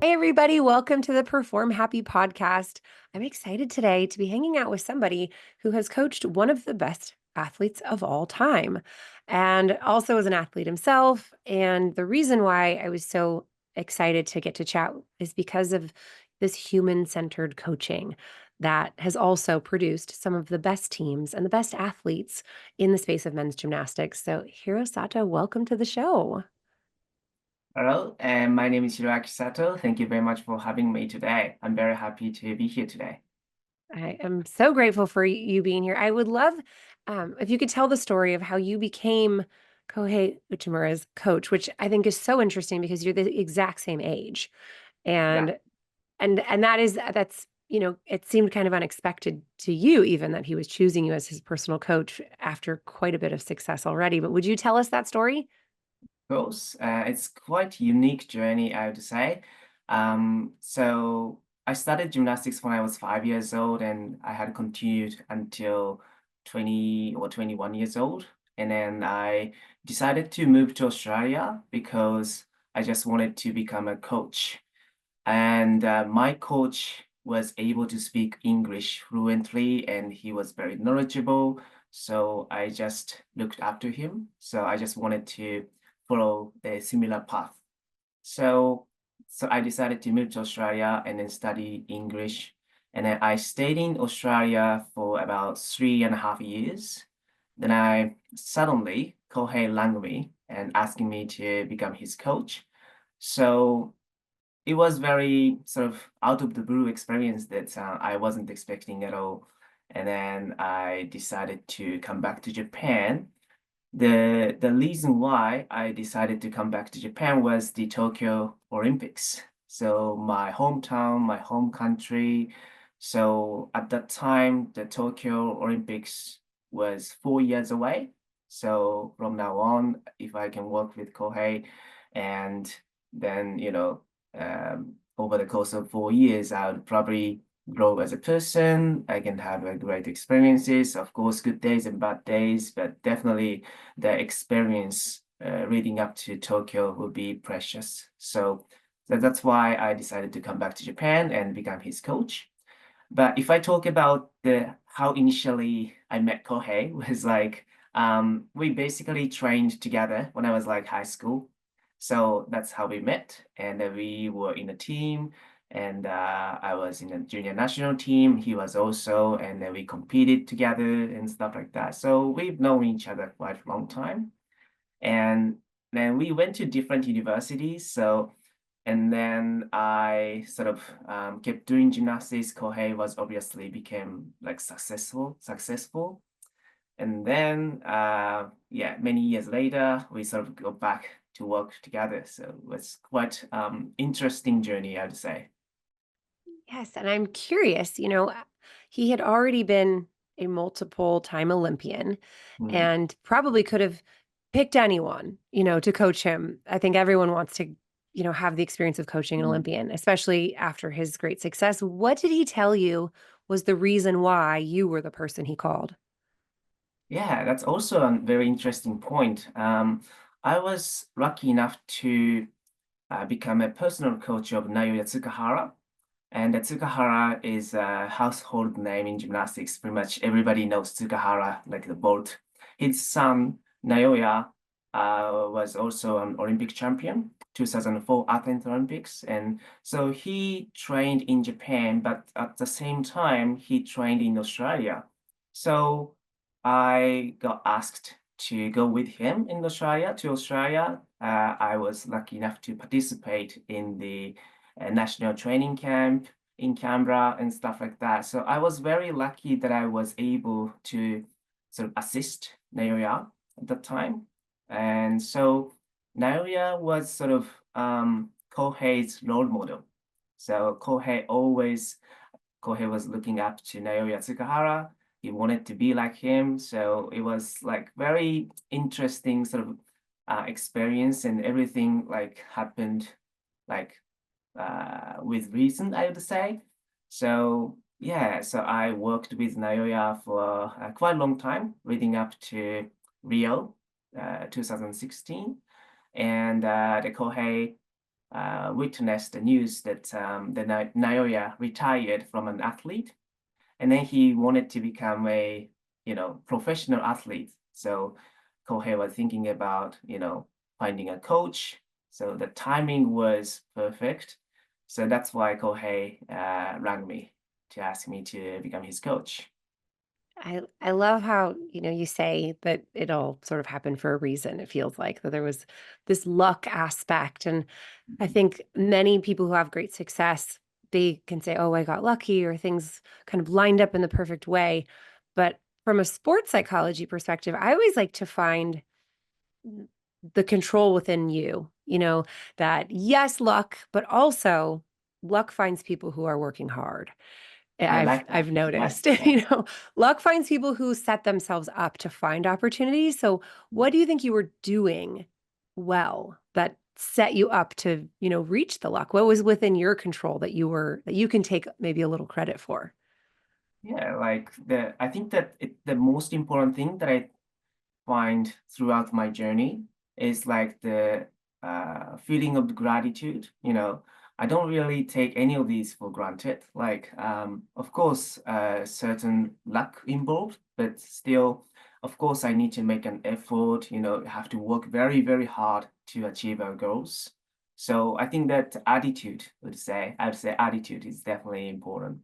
Hey, everybody, welcome to the Perform Happy Podcast. I'm excited today to be hanging out with somebody who has coached one of the best athletes of all time and also is an athlete himself. And the reason why I was so excited to get to chat is because of this human centered coaching that has also produced some of the best teams and the best athletes in the space of men's gymnastics. So, Hiro Sato, welcome to the show. Hello, and my name is Hiroaki Sato. Thank you very much for having me today. I'm very happy to be here today. I am so grateful for you being here. I would love if you could tell the story of how you became Kohei Uchimura's coach, which I think is so interesting because you're the exact same age. Yeah. And and that's, it seemed kind of unexpected to you even that he was choosing you as his personal coach after quite a bit of success already. But would you tell us that story? Course. It's quite unique journey, I would say. So I started gymnastics when I was 5 years old, and I had continued until 20 or 21 years old. And then I decided to move to Australia because I just wanted to become a coach. And my coach was able to speak English fluently, and he was very knowledgeable. So I just looked after him. So I just wanted to follow a similar path. So, so I decided to move to Australia and then study English. And then I stayed in Australia for about 3.5 years. Then I suddenly, Kohei rang me and asking me to become his coach. So it was very sort of out of the blue experience that I wasn't expecting at all. And then I decided to come back to Japan. The reason why I decided to come back to Japan was the Tokyo Olympics. So my hometown, my home country. So at that time, the Tokyo Olympics was 4 years away. So from now on, if I can work with Kohei and then, over the course of 4 years, I would probably grow as a person. I can have a great experiences, of course, good days and bad days, but definitely the experience leading up to Tokyo will be precious. So that's why I decided to come back to Japan and become his coach. But if I talk about the how initially I met Kohei was like we basically trained together when I was like high school. So that's how we met, and we were in a team, and I was in a junior national team. He was also, and then we competed together and stuff like that. So we've known each other quite a long time, and then we went to different universities. So and then I sort of kept doing gymnastics. Kohei was obviously became like successful. And then, yeah, many years later, we sort of go back to work together. So it was quite interesting journey, I'd say. Yes, and I'm curious, he had already been a multiple time Olympian Mm. and probably could have picked anyone, to coach him. I think everyone wants to, have the experience of coaching an Mm. Olympian, especially after his great success. What did he tell you was the reason why you were the person he called? Yeah, that's also a very interesting point. I was lucky enough to become a personal coach of Naoya Tsukahara. And Tsukahara is a household name in gymnastics. Pretty much everybody knows Tsukahara, like the boat. His son, Naoya, was also an Olympic champion, 2004 Athens Olympics. And so he trained in Japan, but at the same time, he trained in Australia. So I got asked to go with him in Australia to Australia. I was lucky enough to participate in the national training camp in Canberra and stuff like that. So I was very lucky that I was able to sort of assist Naoya at that time. And so Naoya was sort of Kohei's role model. So Kohei was looking up to Naoya Tsukahara. He wanted to be like him. So it was like very interesting sort of experience, and everything like happened like with reason, I would say. So yeah, so I worked with Naoya for quite a long time, leading up to Rio 2016. And the Kohei witnessed the news that Naoya retired from an athlete, and then he wanted to become a professional athlete. So Kohei was thinking about finding a coach. So the timing was perfect. So that's why Kohei rang me to ask me to become his coach. I love how, you say that it all sort of happened for a reason. It feels like that there was this luck aspect. And I think many people who have great success, they can say, "Oh, I got lucky," or things kind of lined up in the perfect way. But from a sports psychology perspective, I always like to find the control within you, that yes, luck, but also luck finds people who are working hard. I I've like that. I've Like, noticed, yeah. luck finds people who set themselves up to find opportunities. So what do you think you were doing well that set you up to, reach the luck? What was within your control that you can take maybe a little credit for? Yeah, like I think that the most important thing that I find throughout my journey is like the feeling of gratitude. I don't really take any of these for granted. Like, of course, certain luck involved, but still, of course, I need to make an effort. Have to work very, very hard to achieve our goals. So I think that I'd say attitude is definitely important,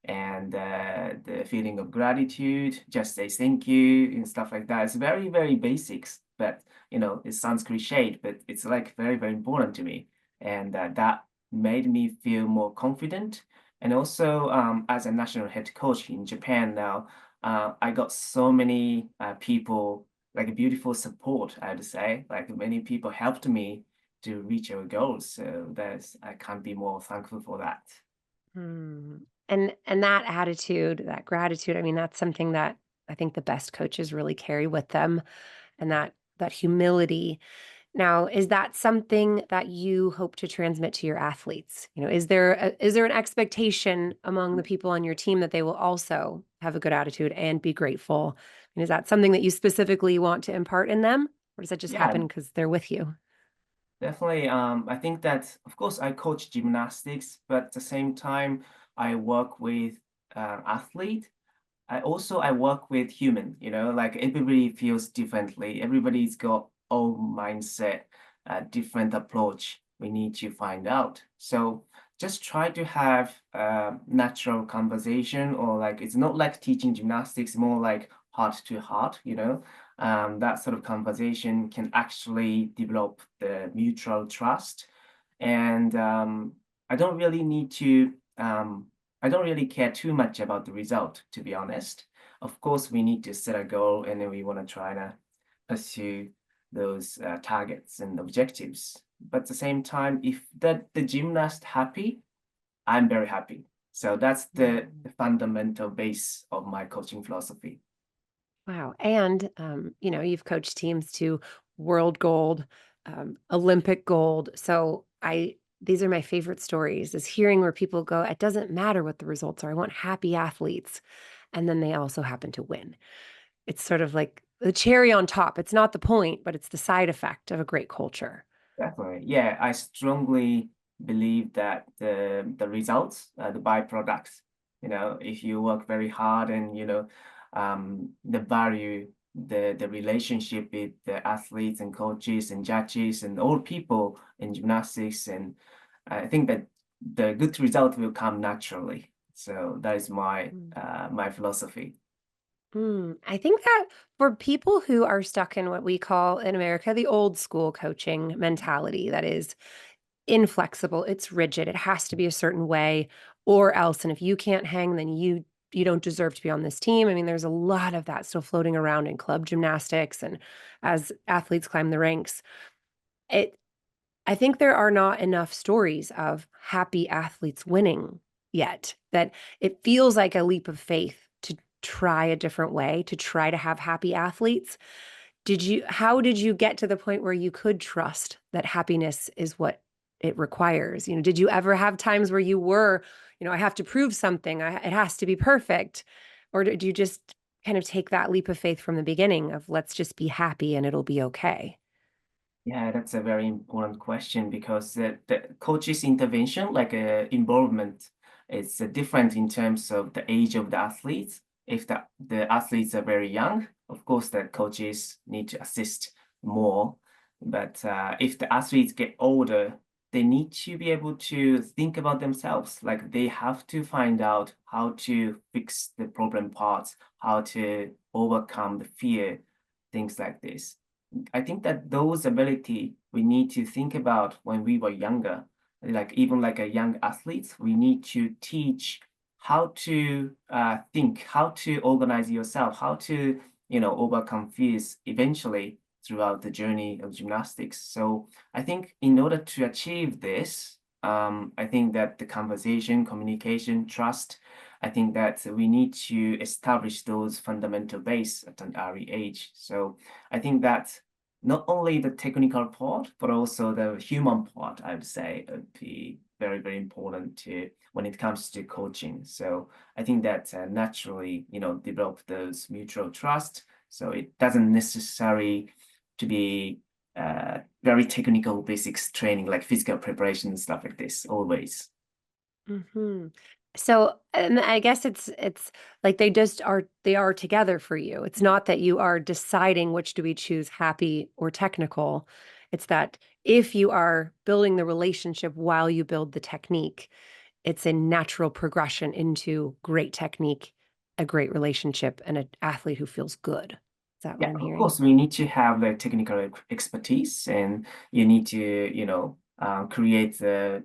and the feeling of gratitude, just say thank you and stuff like that. It's very, very basics, but it sounds cliched, but it's like very, very important to me. And that made me feel more confident. And also, as a national head coach in Japan now, I got so many people, like beautiful support, I would say. Like many people helped me to reach our goals. So I can't be more thankful for that. Hmm. And that attitude, that gratitude, I mean, that's something that I think the best coaches really carry with them, and that humility. Now, is that something that you hope to transmit to your athletes? Is there an expectation among the people on your team that they will also have a good attitude and be grateful? And is that something that you specifically want to impart in them, or does that just Yeah, happen because they're with you? definitely. I think that, of course, I coach gymnastics, but at the same time, I work with athlete. I work with human, like everybody feels differently. Everybody's got own mindset, different approach. We need to find out. So just try to have natural conversation, or like it's not like teaching gymnastics, more like heart to heart, that sort of conversation can actually develop the mutual trust. And I don't really need to I don't really care too much about the result, to be honest. Of course, we need to set a goal, and then we want to try to pursue those targets and objectives. But at the same time, if the gymnast happy, I'm very happy. So that's the fundamental base of my coaching philosophy. Wow. And, you've coached teams to world gold, Olympic gold. So these are my favorite stories, is hearing where people go, it doesn't matter what the results are. I want happy athletes. And then they also happen to win. It's sort of like the cherry on top. It's not the point, but it's the side effect of a great culture. Definitely. Yeah, I strongly believe that the results, the byproducts, if you work very hard and the value, the relationship with the athletes and coaches and judges and all people in gymnastics, and I think that the good result will come naturally. So that is my philosophy. I think that for people who are stuck in what we call in America the old school coaching mentality, that is inflexible, it's rigid, it has to be a certain way or else, and if you can't hang, then you don't deserve to be on this team. I mean, there's a lot of that still floating around in club gymnastics and as athletes climb the ranks. It I think there are not enough stories of happy athletes winning yet, that it feels like a leap of faith to try a different way, to try to have happy athletes. How did you get to the point where you could trust that happiness is what it requires? Did you ever have times where you were, I have to prove something, it has to be perfect? Or did you just kind of take that leap of faith from the beginning of let's just be happy and it'll be okay? Yeah, that's a very important question because the coach's intervention, like involvement, is different in terms of the age of the athletes. If the athletes are very young, of course, the coaches need to assist more. But if the athletes get older, they need to be able to think about themselves. Like they have to find out how to fix the problem parts, how to overcome the fear, things like this. I think that those ability we need to think about when we were younger, like even like a young athletes, we need to teach how to think, how to organize yourself, how to, overcome fears eventually throughout the journey of gymnastics. So I think in order to achieve this, I think that the conversation, communication, trust, I think that we need to establish those fundamental base at an early age. So I think that not only the technical part, but also the human part, I would say, would be very, very important to when it comes to coaching. So I think that naturally, develop those mutual trust. So it doesn't necessarily to be very technical basics training, like physical preparation and stuff like this, always. Hmm. So, and I guess it's like they are together for you. It's not that you are deciding which do we choose, happy or technical. It's that if you are building the relationship while you build the technique, it's a natural progression into great technique, a great relationship, and an athlete who feels good. Is that what Yeah, I'm of hearing? course, we need to have the technical expertise, and you need to, create the,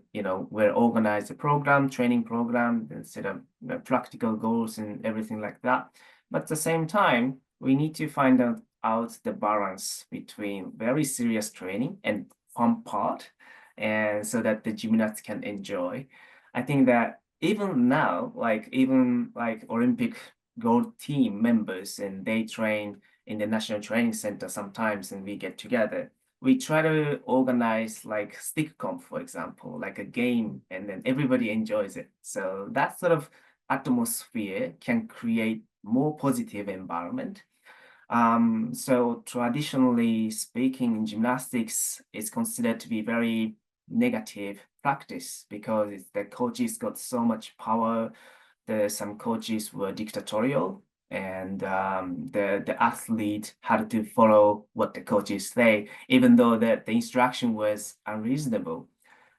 well organize the program, training program, and set up the practical goals and everything like that. But at the same time, we need to find out the balance between very serious training and fun part, and so that the gymnasts can enjoy. I think that even now, like even like Olympic gold team members, and they train in the National Training Center sometimes and we get together. We try to organize like stick comp, for example, like a game, and then everybody enjoys it. So that sort of atmosphere can create more positive environment. So traditionally speaking, in gymnastics, it's considered to be very negative practice because the coaches got so much power. Some coaches were dictatorial, and the athlete had to follow what the coaches say, even though the instruction was unreasonable.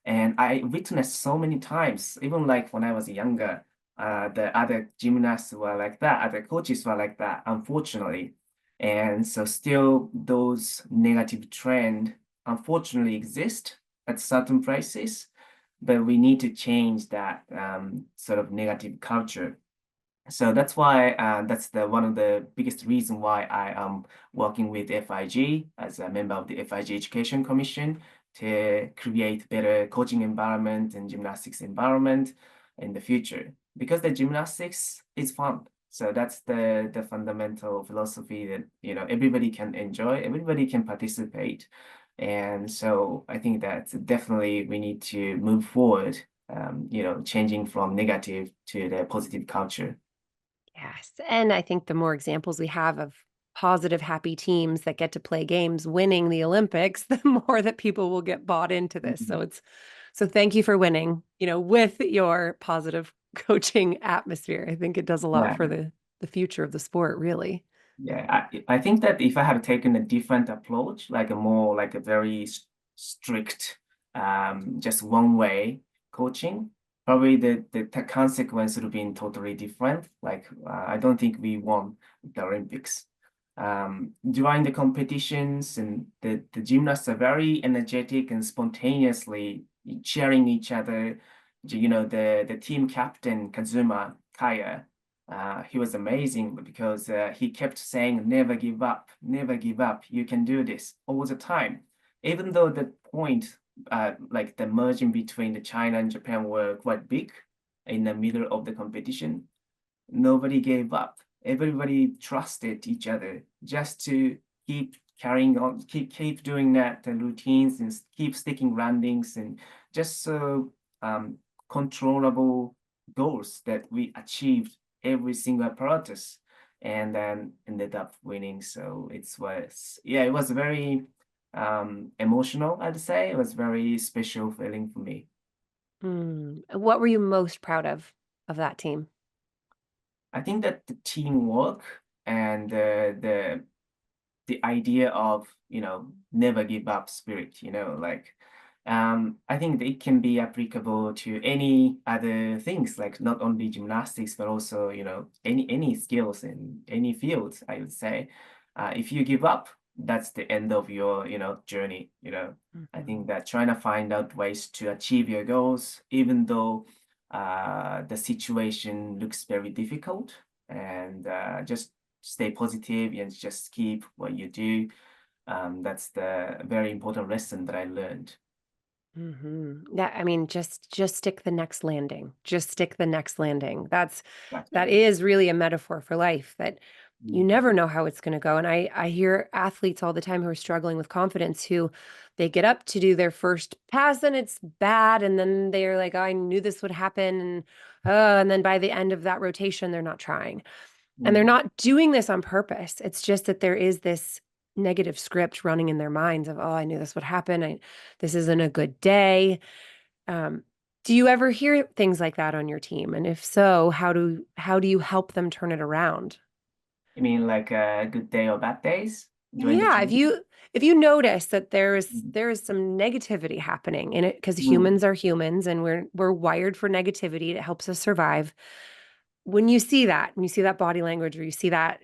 And I witnessed so many times, even like when I was younger, the other gymnasts were like that, other coaches were like that, unfortunately. And so still those negative trend unfortunately exist at certain places, but we need to change that sort of negative culture. So that's why that's the one of the biggest reason why I am working with FIG as a member of the FIG Education Commission to create better coaching environment and gymnastics environment in the future. Because the gymnastics is fun. So that's the fundamental philosophy that everybody can enjoy, everybody can participate. And so I think that definitely we need to move forward, changing from negative to the positive culture. Yes. And I think the more examples we have of positive, happy teams that get to play games winning the Olympics, the more that people will get bought into this. Mhm. So thank you for winning, with your positive coaching atmosphere. I think it does a lot Yeah, for the future of the sport, really. yeah. I think that if I had taken a different approach, like a more like a very strict, just one way coaching, probably the consequence would have been totally different. Like I don't think we won the Olympics. During the competitions, and the gymnasts are very energetic and spontaneously cheering each other. The team captain Kazuma Kaya. He was amazing because he kept saying, never give up, you can do this all the time. Even though the point, like the margin between the China and Japan were quite big in the middle of the competition, nobody gave up. Everybody trusted each other just to keep carrying on, keep doing that, the routines, and keep sticking landings, and just so controllable goals that we achieved every single apparatus, and then ended up winning. So it was, yeah, it was very emotional, I'd say. It was very special feeling for me. What were you most proud of that team? I think that the teamwork and the idea of, never give up spirit, like I think it can be applicable to any other things, like not only gymnastics, but also, any skills in any field, I would say. If you give up, that's the end of your, journey, I think Mhm. that trying to find out ways to achieve your goals, even though the situation looks very difficult, and just stay positive and just keep what you do. That's the very important lesson that I learned. Yeah, I mean, just stick the next landing. Just stick the next landing. That Exactly. is really a metaphor for life that you Mm, never know how it's going to go. And I hear athletes all the time who are struggling with confidence who they get up to do their first pass and it's bad, and then they're like, "Oh, I knew this would happen," and then by the end of that rotation, they're not trying. And they're mm. not doing this on purpose. It's just that there is this negative script running in their minds of, "Oh, I knew this would happen. This isn't a good day." Um, do you ever hear things like that on your team? And if so, how do you help them turn it around? You mean like a good day or bad days during the Yeah, journey? if you notice that Mm, there is some negativity happening in it because mm. humans are humans and we're wired for negativity. It helps us survive. When you see that body language or you see that,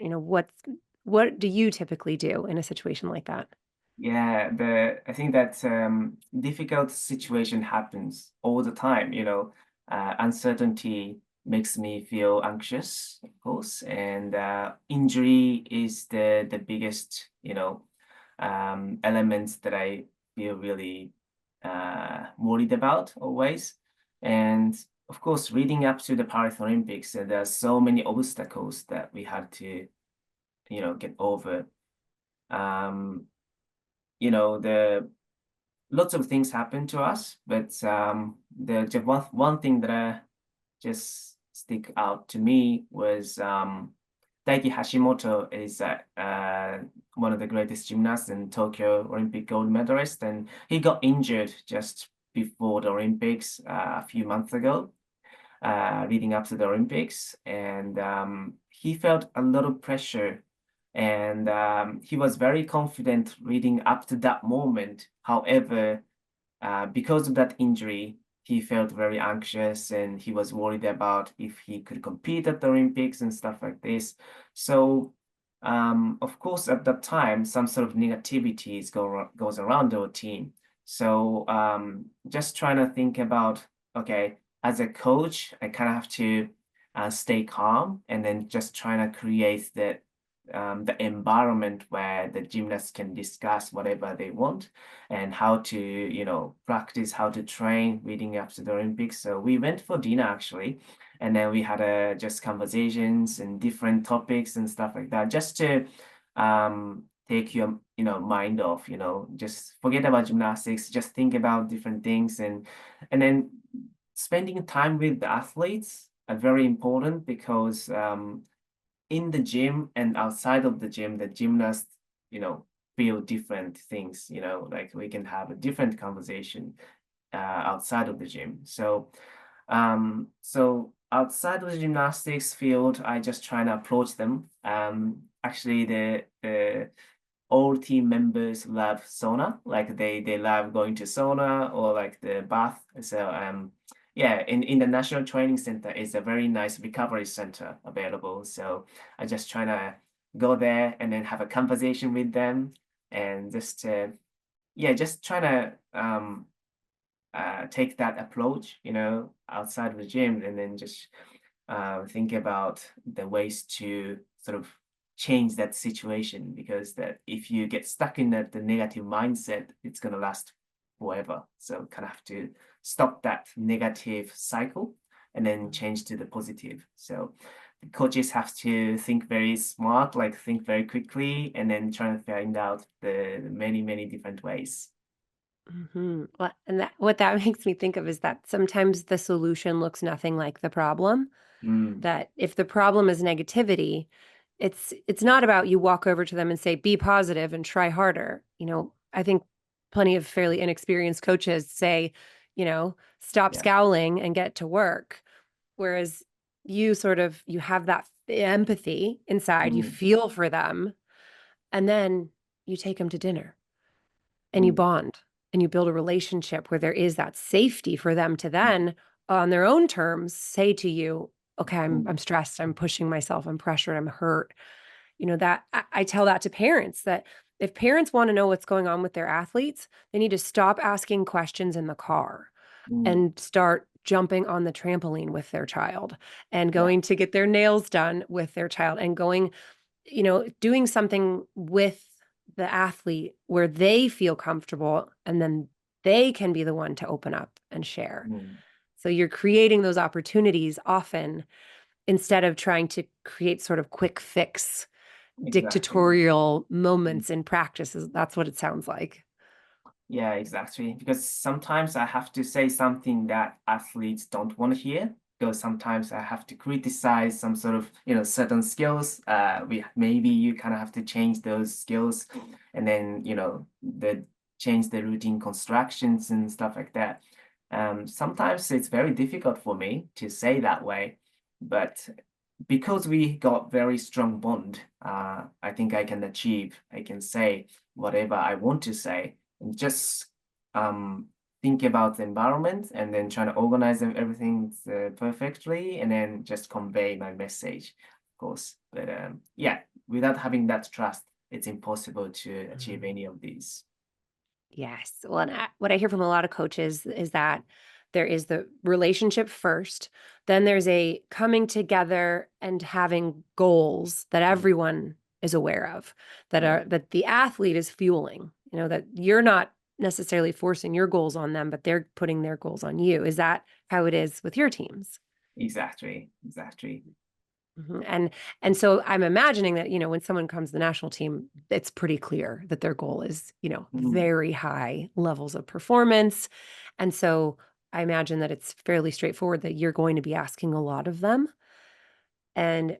what do you typically do in a situation like that? Yeah, I think that difficult situation happens all the time, uncertainty makes me feel anxious, of course, and injury is the biggest, element that I feel really worried about always. And of course, leading up to the Paris Olympics, there are so many obstacles that we had to, get over. Um, the lots of things happen to us, but the just one thing that just stick out to me was Daiki Hashimoto is one of the greatest gymnasts and Tokyo Olympic gold medalist, and he got injured just before the Olympics a few months ago, leading up to the Olympics, and he felt a lot of pressure, and he was very confident leading up to that moment. However, because of that injury, he felt very anxious and he was worried about if he could compete at the Olympics and stuff like this. So, of course, at that time, some sort of negativity goes around our team. So, just trying to think about, okay, as a coach, I kind of have to stay calm and then just trying to create the environment where the gymnasts can discuss whatever they want and how to, practice, how to train leading up to the Olympics. So we went for dinner actually, and then we had just conversations and different topics and stuff like that, just to take your, mind off, just forget about gymnastics, just think about different things, and then spending time with the athletes are very important because in the gym and outside of the gym, the gymnasts, feel different things, like we can have a different conversation outside of the gym. So outside of the gymnastics field, I just try to approach them. Actually, the all team members love sauna, like they love going to sauna or like the bath. So yeah, in the National Training Center is a very nice recovery center available. So I just try to go there and then have a conversation with them and just yeah, just trying to take that approach, outside of the gym, and then just think about the ways to sort of change that situation, because that if you get stuck in the negative mindset, it's going to last forever. So kind of have to stop that negative cycle and then change to the positive. So the coaches have to think very smart, like think very quickly, and then try to find out the many, many different ways. Well, and what that makes me think of is that sometimes the solution looks nothing like the problem. Mm, That if the problem is negativity, it's not about you walk over to them and say, "Be positive and try harder." I think plenty of fairly inexperienced coaches say, stop Yeah. scowling and get to work. Whereas you have that empathy inside, you Mm, feel for them, and then you take them to dinner and you mm, bond and you build a relationship where there is that safety for them to mm, then, on their own terms, say to you, okay, mm, I'm stressed, I'm pushing myself, I'm pressured, I'm hurt. That I tell that to parents, that if parents want to know what's going on with their athletes, they need to stop asking questions in the car mm. and start jumping on the trampoline with their child and Yeah. going to get their nails done with their child and going, doing something with the athlete where they feel comfortable, and then they can be the one to open up and share. Mm. So you're creating those opportunities often instead of trying to create sort of quick fix Exactly. dictatorial Mm. moments in practices. That's what it sounds like. Yeah, exactly. Because sometimes I have to say something that athletes don't want to hear. Because sometimes I have to criticize some sort of, certain skills. We maybe you kind of have to change those skills, and then, the change the routine constructions and stuff like that. Sometimes it's very difficult for me to say that way, but because we got very strong bond, I think I can say whatever I want to say and just think about the environment and then trying to organize everything perfectly and then just convey my message, of course. But yeah, without having that trust, it's impossible to achieve Mhm. any of these. Yes. Well, and what I hear from a lot of coaches is that there is the relationship first, then there's a coming together and having goals that Mm. everyone is aware of, Yeah, that the athlete is fueling, that you're not necessarily forcing your goals on them, but they're putting their goals on you. Is that how it is with your teams? exactly, exactly. Mhm. And so I'm imagining that, when someone comes to the national team, it's pretty clear that their goal is, Mm. very high levels of performance. And so I imagine that it's fairly straightforward that you're going to be asking a lot of them. And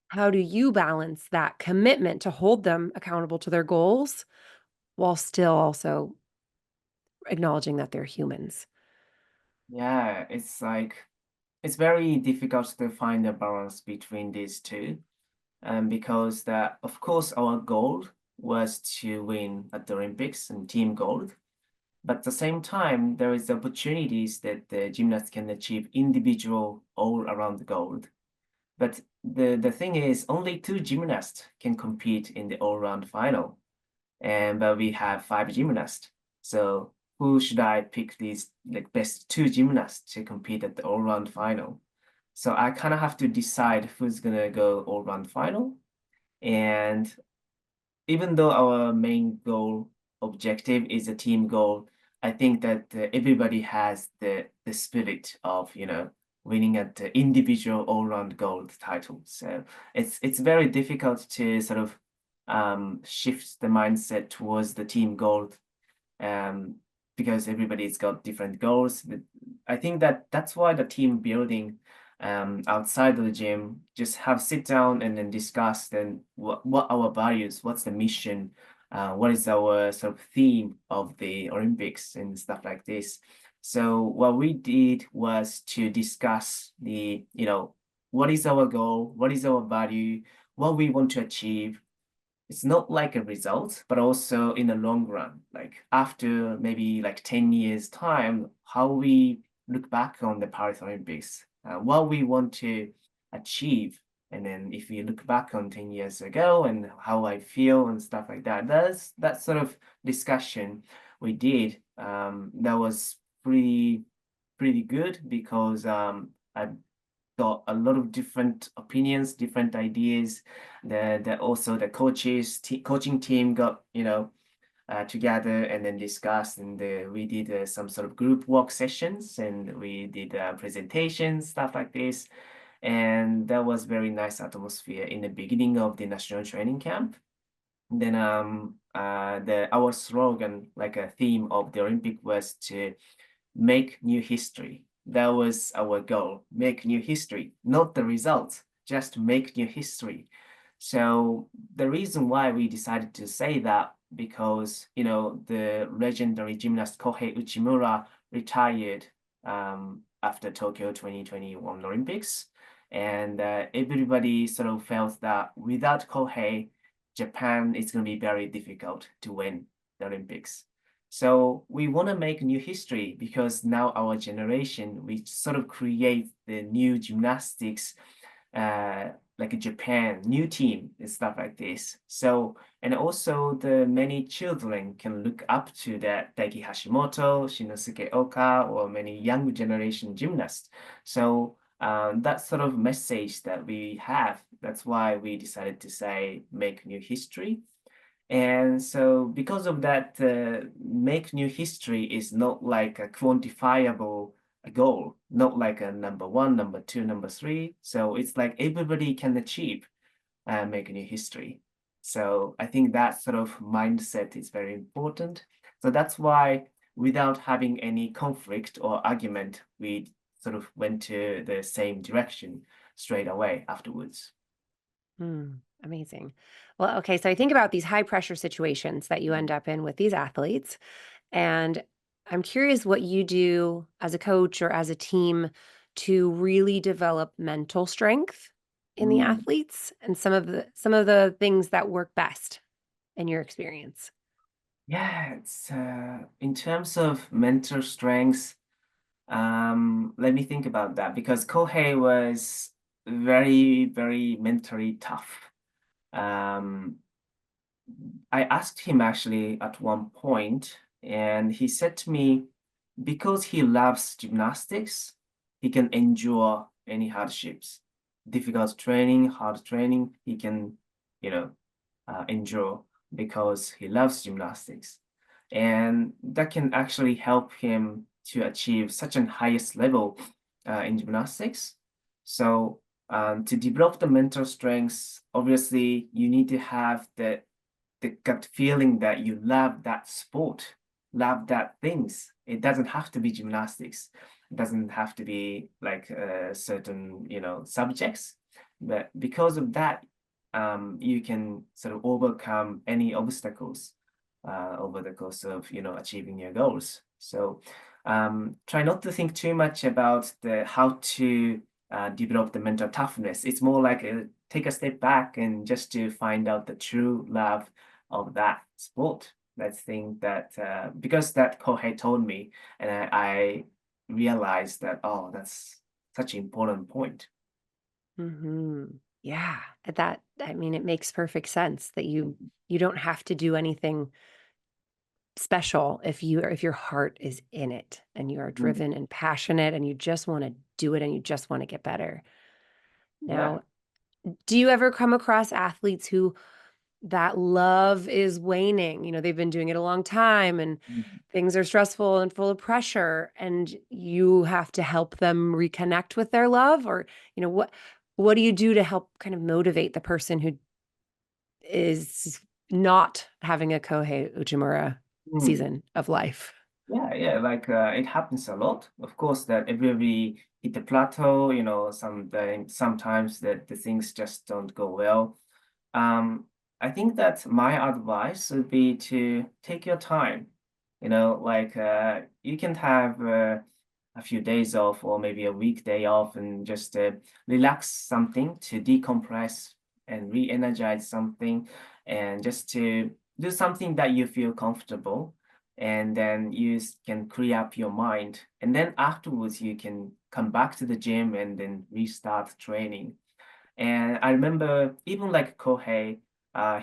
how do you balance that commitment to hold them accountable to their goals while still also acknowledging that they're humans? Yeah, it's very difficult to find a balance between these two. Because of course, our goal was to win at the Olympics and team gold. But at the same time, there is opportunities that the gymnast can achieve individual all-around gold. But the thing is, only two gymnasts can compete in the all-round final, and but we have five gymnasts. So who should I pick these like best two gymnasts to compete at the all-round final? So I kind of have to decide who's gonna go all-round final. And even though our main goal objective is a team goal, I think that everybody has the spirit of winning at the individual all-round gold title. So it's very difficult to sort of shift the mindset towards the team goal um, because everybody's got different goals. But I think that that's why the team building outside of the gym, just have sit down and then discuss then what our values, what's the mission, what is our sort of theme of the Olympics and stuff like this. So what we did was to discuss what is our goal, what is our value, what we want to achieve. It's not like a result, but also in the long run, like after maybe like 10 years time, how we look back on the Paris Olympics, what we want to achieve. And then if you look back on 10 years ago and how I feel and stuff like that, that's that sort of discussion we did. That was pretty good because I got a lot of different opinions, different ideas. Also the coaching team got together and then discussed, and we did some sort of group work sessions, and we did presentations, stuff like this, and that was very nice atmosphere in the beginning of the national training camp. Then the our slogan, like a theme of the Olympic, was to make new history. That was our goal, make new history, not the results, just make new history. So the reason why we decided to say that because, the legendary gymnast Kohei Uchimura retired after Tokyo 2021 Olympics. And everybody sort of felt that without Kohei, Japan is going to be very difficult to win the Olympics. So we want to make new history because now our generation, we sort of create the new gymnastics, like a Japan new team and stuff like this. So, and also the many children can look up to that Daiki Hashimoto, Shinosuke Oka, or many young generation gymnasts. So that sort of message that we have, that's why we decided to say make new history. And so because of that, make new history is not like a quantifiable goal, not like a number one, number two, number three. So it's like everybody can achieve make new history. So I think that sort of mindset is very important. So that's why without having any conflict or argument, we sort of went to the same direction straight away afterwards. Amazing. Well, okay. So I think about these high pressure situations that you Mm. end up in with these athletes. And I'm curious what you do as a coach or as a team to really develop mental strength in the Mm. athletes and some of the things that work best in your experience. Yeah, it's in terms of mental strength, let me think about that because Kohei was very, very mentally tough. Um, I asked him actually at one point, and he said to me, because he loves gymnastics, he can endure any hardships, difficult training, hard training, he can, endure because he loves gymnastics. And that can actually help him to achieve such an highest level in gymnastics. So to develop the mental strengths, obviously you need to have the gut feeling that you love that sport, love that things. It doesn't have to be gymnastics. It doesn't have to be like certain, subjects. But because of that, you can sort of overcome any obstacles over the course of, achieving your goals. So try not to think too much about the how to develop the mental toughness. It's more like take a step back and just to find out the true love of that sport. That thing that because that Kohei told me, and I realized that that's such an important point. Yeah, that I mean, it makes perfect sense that you don't have to do anything special if your heart is in it and you are Mhm. driven and passionate and you just want to do it and you just want to get better. Yeah. Now, do you ever come across athletes who that love is waning? They've been doing it a long time and Mhm. things are stressful and full of pressure and you have to help them reconnect with their love or, what do you do to help kind of motivate the person who is not having a Kohei Uchimura Mm. season of life? Yeah, yeah, like it happens a lot. Of course, that every hit the plateau, sometimes that the things just don't go well. Um, I think that my advice would be to take your time. Like you can have a few days off or maybe a weekday off and just relax something to decompress and re-energize something and just to do something that you feel comfortable and then you can clear up your mind and then afterwards you can come back to the gym and then restart training. And I remember even like Kohei,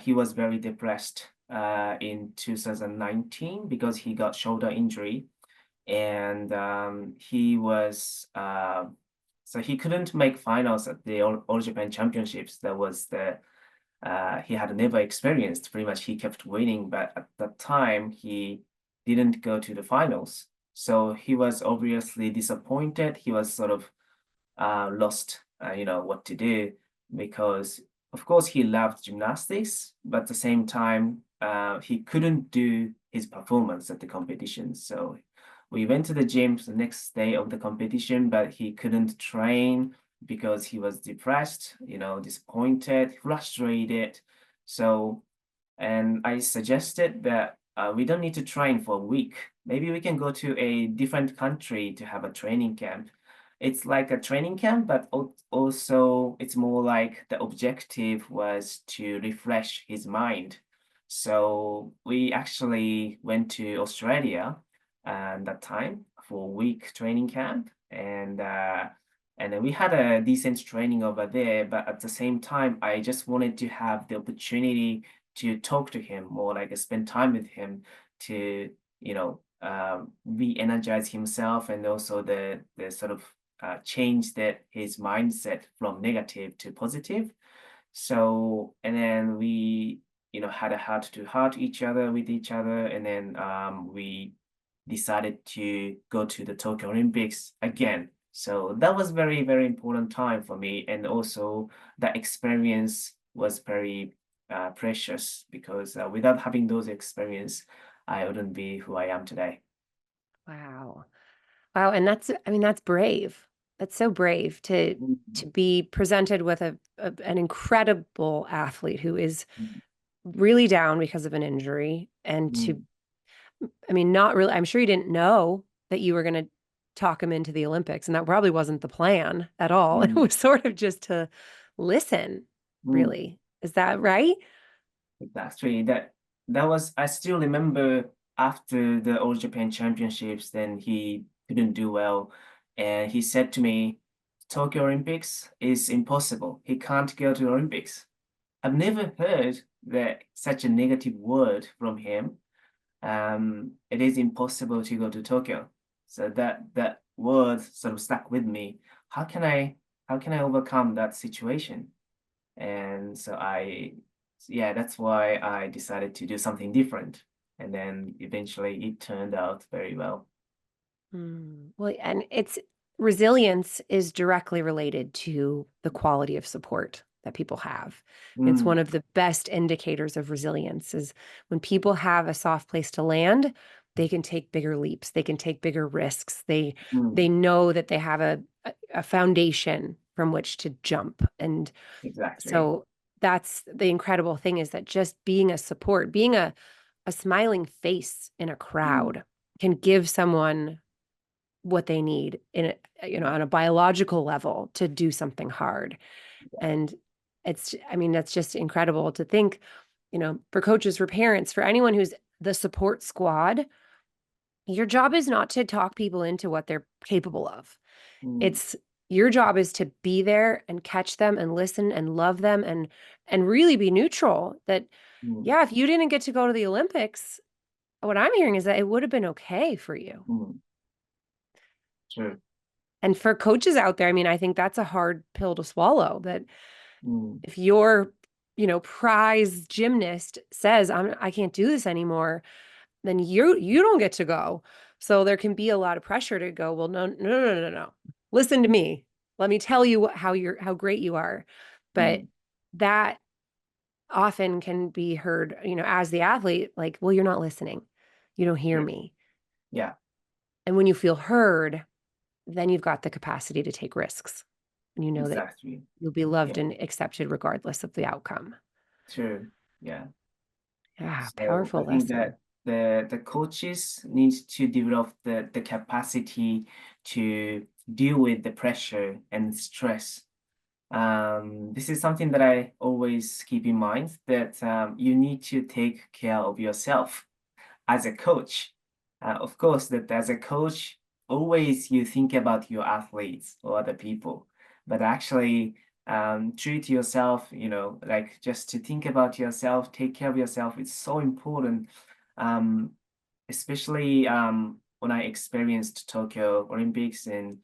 he was very depressed in 2019 because he got shoulder injury and he was so he couldn't make finals at the All Japan Championships. That was the he had never experienced. Pretty much, he kept winning, but at that time he didn't go to the finals. So he was obviously disappointed. He was sort of lost, what to do because, of course, he loved gymnastics, but at the same time, he couldn't do his performance at the competition. So we went to the gym the next day of the competition, but he couldn't train because he was depressed, disappointed, frustrated. So And I suggested that we don't need to train for a week. Maybe we can go to a different country to have a training camp. It's like a training camp, but also it's more like the objective was to refresh his mind. So we actually went to Australia that time for a week training camp, and then we had a decent training over there. But at the same time, I just wanted to have the opportunity to talk to him more, like spend time with him to, re-energize himself, and also the sort of change that his mindset from negative to positive. So, and then we, had a heart to heart each other with each other, and then we decided to go to the Tokyo Olympics again. So that was very, very important time for me, and also that experience was very precious, because without having those experience, I wouldn't be who I am today. Wow. Wow, and I mean, that's brave. That's so brave to Mhm. be presented with an incredible athlete who is Mhm. really down because of an injury, and to, Mhm. I mean, not really, I'm sure you didn't know that you were going to talk him into the Olympics, and that probably wasn't the plan at all. It Mhm. was sort of just to listen, Mhm. really. Is that right? Exactly. That was, I still remember after the All Japan Championships, then he couldn't do well. And he said to me, Tokyo Olympics is impossible. He can't go to the Olympics. I've never heard that such a negative word from him. It is impossible to go to Tokyo. So that word sort of stuck with me. How can I how can I overcome that situation? And so yeah, that's why I decided to do something different. And then eventually it turned out very well. Well, and it's resilience is directly related to the quality of support that people have. It's one Mm, of the best indicators of resilience is when people have a soft place to land, they can take bigger leaps, they can take bigger risks. They mm, know that they have a foundation from which to jump. And exactly. so that's the incredible thing is that just being a support, being a smiling face in a Mm, crowd can give someone what they need in yeah, on a biological level to do something hard. And I mean, that's just incredible to think, for coaches, for parents, for anyone who's the support squad, your job is not to talk people into what they're capable of. mm, It's your job is to be there and catch them and listen and love them and really be neutral that, mm, yeah, if you didn't get to go to the Olympics, what I'm hearing is that it would have been okay for you. mm, true. And for coaches out there, I mean, I think that's a hard pill to swallow that Mm, if your, prize gymnast says, I can't do this anymore, then you don't get to go. So there can be a lot of pressure to go, well, no, no, no, no, no, no. Listen to me. Let me tell you how great you are. But mm, that often can be heard, as the athlete, like, well, you're not listening. You don't hear true. me. Yeah, And when you feel heard, then you've got the capacity to take risks. And you know that exactly. you'll be loved Yeah, and accepted regardless of the outcome. true. Yeah. Yeah, So I powerful think lesson. that the coaches need to develop the capacity to deal with the pressure and stress. This is something that I always keep in mind, that you need to take care of yourself as a coach. Of course, that as a coach, always you think about your athletes or other people, but actually treat yourself, like just to think about yourself, take care of yourself. It's so important, um, especially when I experienced Tokyo Olympics, and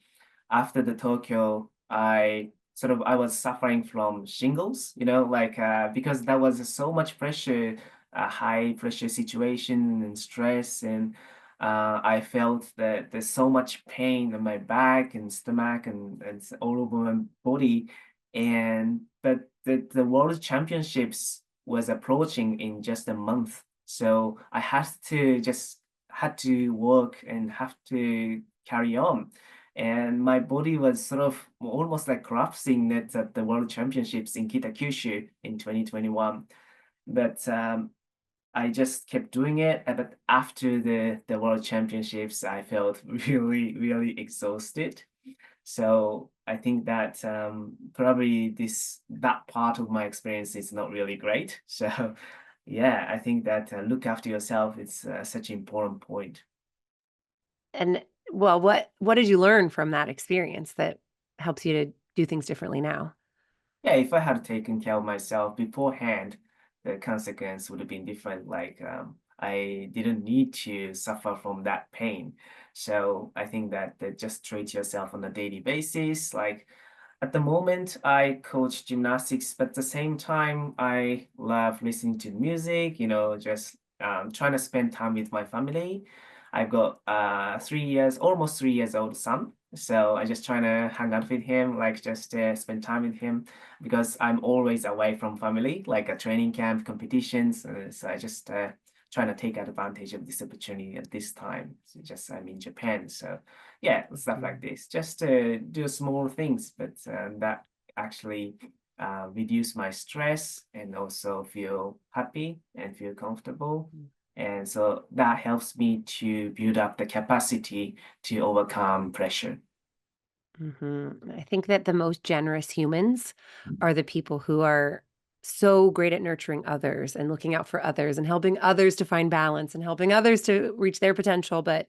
after the Tokyo, I was suffering from shingles, like because that was so much pressure, a high pressure situation and stress, and I felt that there's so much pain in my back and stomach, and it's all over my body, and but the World Championships was approaching in just a month, so I had to work and have to carry on. And my body was sort of almost like collapsing at the World Championships in Kitakyushu in 2021. But I just kept doing it. But after the World Championships, I felt really exhausted. So I think that probably that part of my experience is not really great. So yeah, I think that look after yourself is such an important point. And well, what did you learn from that experience that helps you to do things differently now? Yeah, if I had taken care of myself beforehand, the consequence would have been different. Like I didn't need to suffer from that pain. So I think that just treat yourself on a daily basis. Like at the moment, I coach gymnastics, but at the same time, I love listening to music, just trying to spend time with my family. I've got 3 years, almost 3 years old son. So I just trying to hang out with him, like just spend time with him because I'm always away from family, like a training camp, competitions. So I just trying to take advantage of this opportunity at this time. So just I'm in Japan. So yeah, stuff like this. Just do small things, but that actually reduce my stress and also feel happy and feel comfortable. And so that helps me to build up the capacity to overcome pressure. I think that the most generous humans are the people who are so great at nurturing others and looking out for others and helping others to find balance and helping others to reach their potential. But,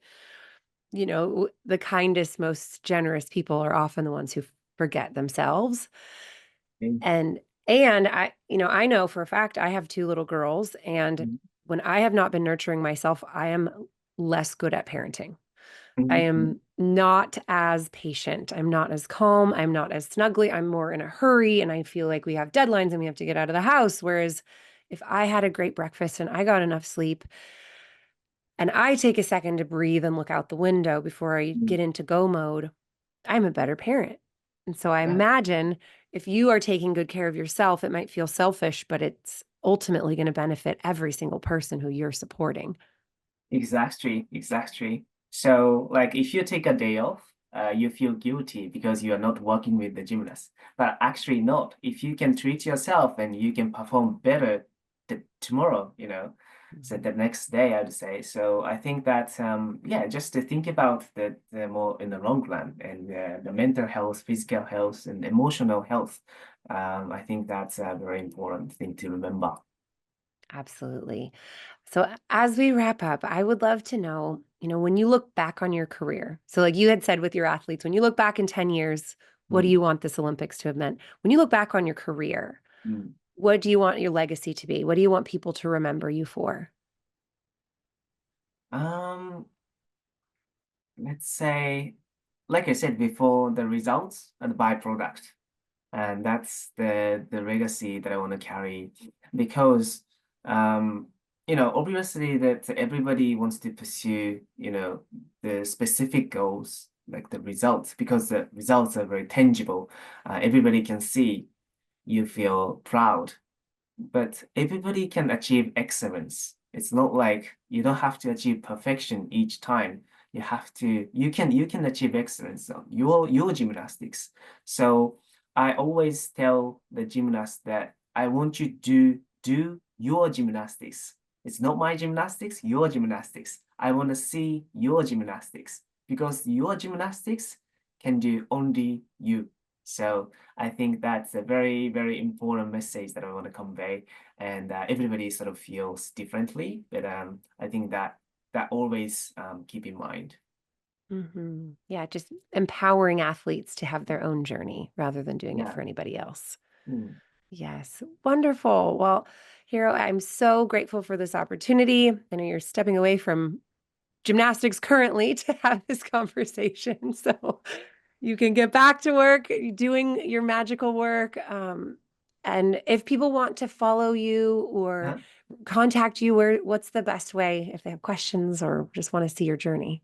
the kindest, most generous people are often the ones who forget themselves. Okay. And I know for a fact I have two little girls, and Mhm. when I have not been nurturing myself, I am less good at parenting. I Mhm. am not as patient. I'm not as calm. I'm not as snuggly. I'm more in a hurry and I feel like we have deadlines and we have to get out of the house. Whereas if I had a great breakfast and I got enough sleep and I take a second to breathe and look out the window before I Mhm. get into go mode, I'm a better parent. And so I Yeah. imagine if you are taking good care of yourself, it might feel selfish, but it's ultimately going to benefit every single person who you're supporting. Exactly, exactly. So, like, if you take a day off, you feel guilty because you are not working with the gymnast. But actually, not. If you can treat yourself and you can perform better tomorrow, so Mhm. the next day, I would say. So, I think that, yeah, just to think about the more in the long run and the mental health, physical health, and emotional health. I think that's a very important thing to remember. Absolutely. So, as we wrap up, I would love to know, when you look back on your career, so like you had said with your athletes, when you look back in 10 years, what do Mm, you want this Olympics to have meant? When you look back on your career, mm. what do you want your legacy to be? What do you want people to remember you for? Um, let's say, like I said before, the results are the byproduct, and that's the legacy that I want to carry because obviously that everybody wants to pursue the specific goals like the results because the results are very tangible. Everybody can see you feel proud but everybody can achieve excellence. It's not like you don't have to achieve perfection each time. You can achieve excellence on your gymnastics. So I always tell the gymnast that I want you to do your gymnastics. It's not my gymnastics, your gymnastics. I want to see your gymnastics because your gymnastics can do only you. So I think that's a very important message that I want to convey, and everybody sort of feels differently, but I think that always keep in mind. Yeah, just empowering athletes to have their own journey rather than doing it Yeah. for anybody else. Mm. Yes, wonderful. Well, Hero, I'm so grateful for this opportunity. I know you're stepping away from gymnastics currently to have this conversation. So you can get back to work doing your magical work. And if people want to follow you or Uh-huh. contact you, what's the best way if they have questions or just want to see your journey?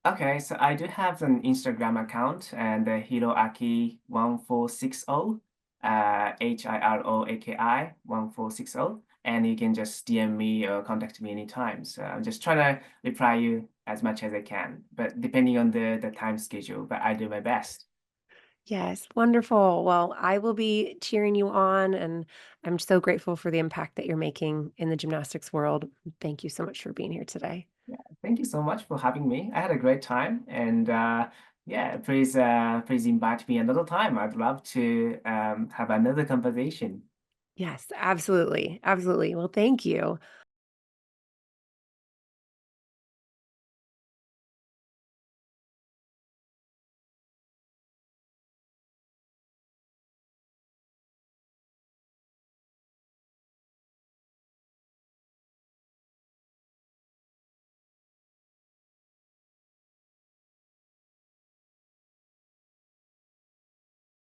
Okay, so I do have an Instagram account and Hiroaki1460, Hiroaki 1460, and you can just DM me or contact me anytime. So I'm just trying to reply you as much as I can, but depending on the time schedule, but I do my best. Yes, wonderful. Well, I will be cheering you on, and I'm so grateful for the impact that you're making in the gymnastics world. Thank you so much for being here today. Yeah, thank you so much for having me. I had a great time, and yeah, please invite me another time. I'd love to have another conversation. Yes, absolutely. Absolutely. Well, thank you.